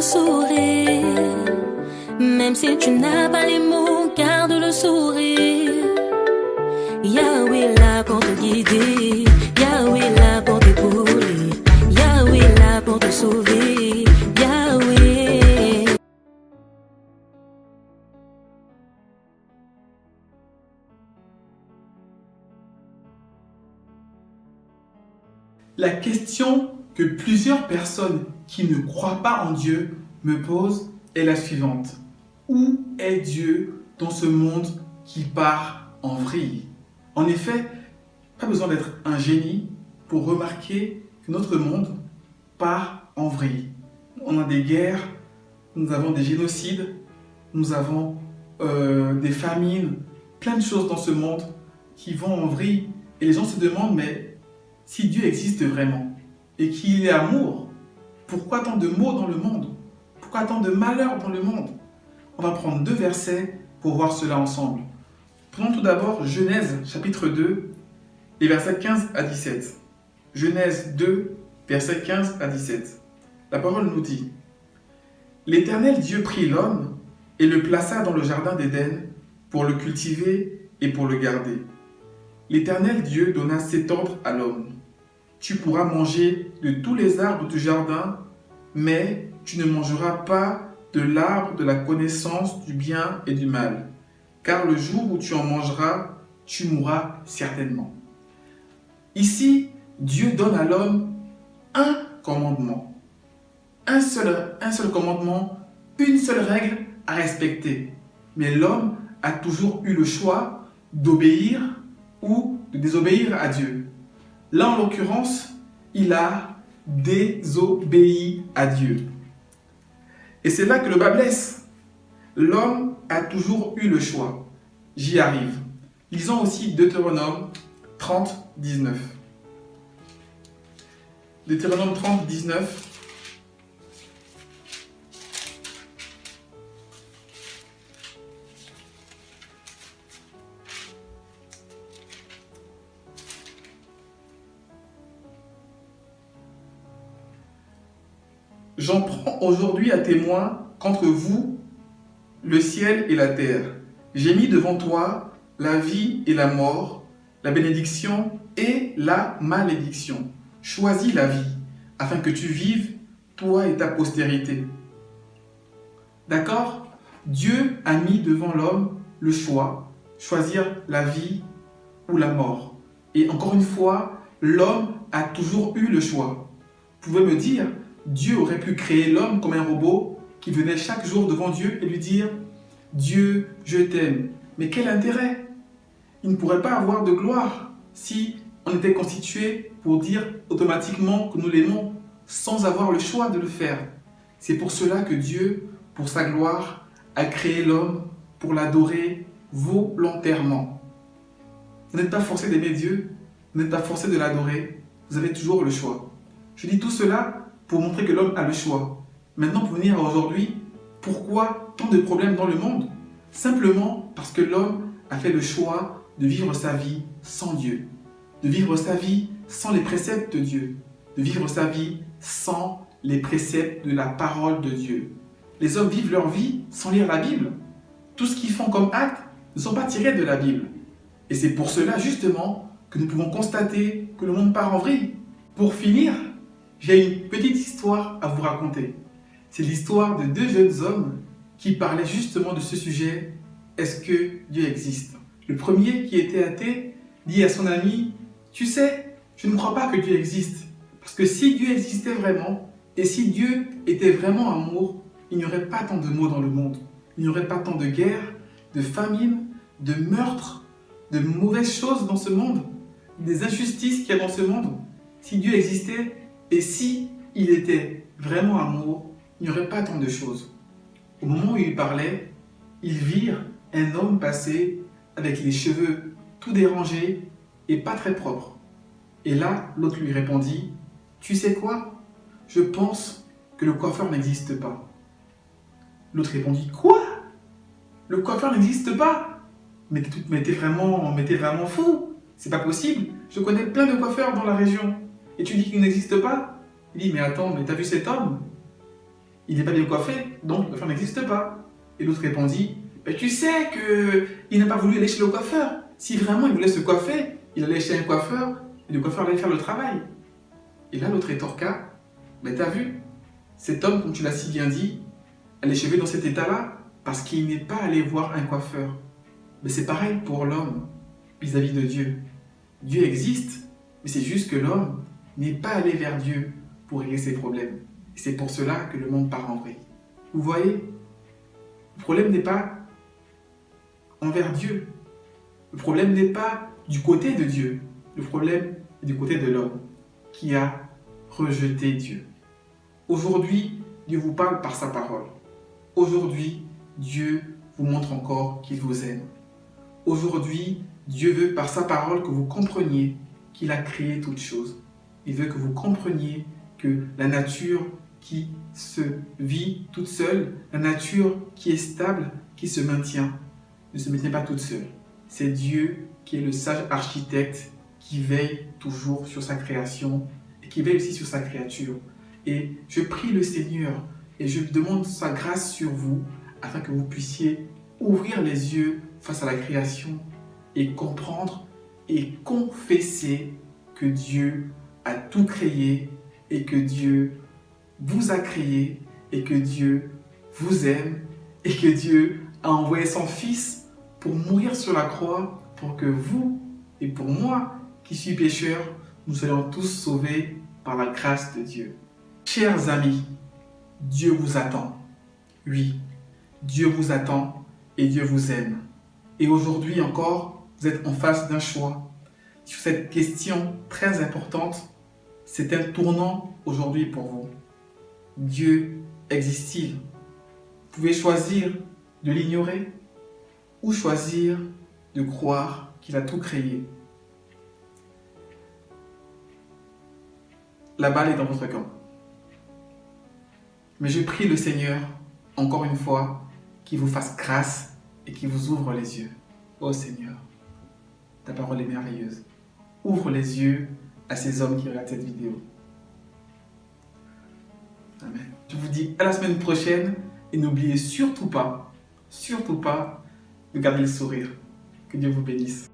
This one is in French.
le sourire. Même si tu n'as pas les mots, garde le sourire. Yahweh là pour te guider, Yahweh là pour t'épauler, Yahweh là pour te sauver, Yahweh. La question que plusieurs personnes qui ne croient pas en Dieu me posent est la suivante. Où est Dieu dans ce monde qui part en vrille? En effet, pas besoin d'être un génie pour remarquer que notre monde part en vrille. On a des guerres, nous avons des génocides, nous avons des famines, plein de choses dans ce monde qui vont en vrille. Et les gens se demandent, mais si Dieu existe vraiment et qu'il est amour, pourquoi tant de maux dans le monde? Pourquoi tant de malheurs dans le monde? On va prendre 2 versets pour voir cela ensemble. Prenons tout d'abord Genèse chapitre 2, les versets 15 à 17. Genèse 2, versets 15 à 17. La parole nous dit: L'Éternel Dieu prit l'homme et le plaça dans le jardin d'Éden pour le cultiver et pour le garder. L'Éternel Dieu donna cet ordre à l'homme: Tu pourras manger de tous les arbres du jardin, mais tu ne mangeras pas de l'arbre de la connaissance du bien et du mal, car le jour où tu en mangeras, tu mourras certainement. Ici, Dieu donne à l'homme un commandement. Un seul commandement, une seule règle à respecter. Mais l'homme a toujours eu le choix d'obéir ou de désobéir à Dieu. Là, en l'occurrence, il a désobéi à Dieu. Et c'est là que le bas blesse. L'homme a toujours eu le choix. J'y arrive. Lisons aussi Deutéronome 30, 19. Deutéronome 30, 19. J'en prends aujourd'hui à témoin qu'entre vous, le ciel et la terre, j'ai mis devant toi la vie et la mort, la bénédiction et la malédiction. Choisis la vie, afin que tu vives, toi et ta postérité. D'accord? Dieu a mis devant l'homme le choix, choisir la vie ou la mort. Et encore une fois, l'homme a toujours eu le choix. Vous pouvez me dire, Dieu aurait pu créer l'homme comme un robot qui venait chaque jour devant Dieu et lui dire « Dieu, je t'aime ». Mais quel intérêt? Il ne pourrait pas avoir de gloire si on était constitué pour dire automatiquement que nous l'aimons sans avoir le choix de le faire. C'est pour cela que Dieu, pour sa gloire, a créé l'homme pour l'adorer volontairement. Vous n'êtes pas forcé d'aimer Dieu, vous n'êtes pas forcé de l'adorer, vous avez toujours le choix. Je dis tout cela pour montrer que l'homme a le choix. Maintenant, pour venir à aujourd'hui, pourquoi tant de problèmes dans le monde? Simplement parce que l'homme a fait le choix de vivre sa vie sans Dieu, de vivre sa vie sans les préceptes de Dieu, de vivre sa vie sans les préceptes de la parole de Dieu. Les hommes vivent leur vie sans lire la Bible. Tout ce qu'ils font comme actes ne sont pas tirés de la Bible. Et c'est pour cela, justement, que nous pouvons constater que le monde part en vrille. Pour finir, j'ai une petite histoire à vous raconter. C'est l'histoire de 2 jeunes hommes qui parlaient justement de ce sujet. Est-ce que Dieu existe? Le premier, qui était athée, dit à son ami: Tu sais, je ne crois pas que Dieu existe. Parce que si Dieu existait vraiment, et si Dieu était vraiment amour, il n'y aurait pas tant de maux dans le monde. Il n'y aurait pas tant de guerres, de famines, de meurtres, de mauvaises choses dans ce monde, des injustices qu'il y a dans ce monde. Si Dieu existait, et si il était vraiment amour, il n'y aurait pas tant de choses. Au moment où ils parlaient, ils virent un homme passer avec les cheveux tout dérangés et pas très propres. Et là, l'autre lui répondit: Tu sais quoi? Je pense que le coiffeur n'existe pas. L'autre répondit: Quoi? Le coiffeur n'existe pas? Mais t'es vraiment fou. C'est pas possible. Je connais plein de coiffeurs dans la région. Et tu dis qu'il n'existe pas? Il dit: Mais attends, mais t'as vu cet homme? il n'est pas bien coiffé, donc le coiffeur n'existe pas. Et l'autre répondit, mais tu sais qu'il n'a pas voulu aller chez le coiffeur. Si vraiment il voulait se coiffer, il allait chez un coiffeur et le coiffeur allait faire le travail. Et là, l'autre rétorqua, mais t'as vu, cet homme, comme tu l'as si bien dit, a les cheveux dans cet état-là parce qu'il n'est pas allé voir un coiffeur. Mais c'est pareil pour l'homme vis-à-vis de Dieu. Dieu existe, mais c'est juste que l'homme n'est pas allé vers Dieu pour régler ses problèmes. Et c'est pour cela que le monde part en vrille. Vous voyez, le problème n'est pas envers Dieu. Le problème n'est pas du côté de Dieu. Le problème est du côté de l'homme qui a rejeté Dieu. Aujourd'hui, Dieu vous parle par sa parole. Aujourd'hui, Dieu vous montre encore qu'il vous aime. Aujourd'hui, Dieu veut par sa parole que vous compreniez qu'il a créé toutes choses. Il veut que vous compreniez que la nature qui se vit toute seule, la nature qui est stable, qui se maintient, ne se maintient pas toute seule. C'est Dieu qui est le sage architecte qui veille toujours sur sa création et qui veille aussi sur sa créature. Et je prie le Seigneur et je demande sa grâce sur vous afin que vous puissiez ouvrir les yeux face à la création et comprendre et confesser que Dieu a tout créé et que Dieu vous a créé et que Dieu vous aime et que Dieu a envoyé son Fils pour mourir sur la croix pour que vous et pour moi qui suis pécheur, nous soyons tous sauvés par la grâce de Dieu. Chers amis, Dieu vous attend. Oui, Dieu vous attend et Dieu vous aime. Et aujourd'hui encore, vous êtes en face d'un choix. Sur cette question très importante, c'est un tournant aujourd'hui pour vous. Dieu existe-t-il? Vous pouvez choisir de l'ignorer ou choisir de croire qu'il a tout créé. La balle est dans votre camp. Mais je prie le Seigneur, encore une fois, qu'il vous fasse grâce et qu'il vous ouvre les yeux. Oh Seigneur, ta parole est merveilleuse. Ouvre les yeux à ces hommes qui regardent cette vidéo. Amen. Je vous dis à la semaine prochaine et n'oubliez surtout pas de garder le sourire. Que Dieu vous bénisse.